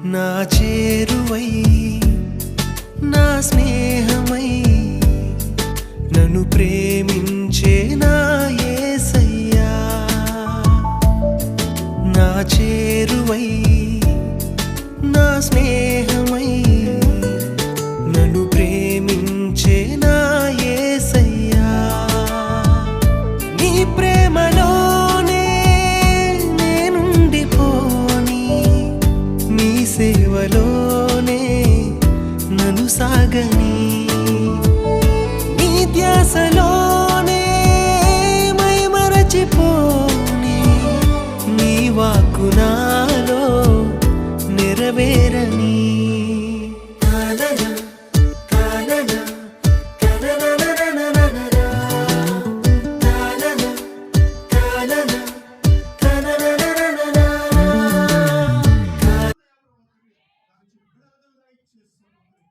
నా చేరువై నా స్నేహమై నన్ను ప్రేమించే నా యేసయ్యా నా చేరువై నా స్నేహమై నన్ను ప్రేమించే నా యేసయ్యా నీ ప్రేమలోనే నేనుండిపోని నీ సేవలోనే నన్ను సాగని నీ ధ్యాసలోనే మైమరచిపోని నీ వాక్కు నాలో నెరవేరని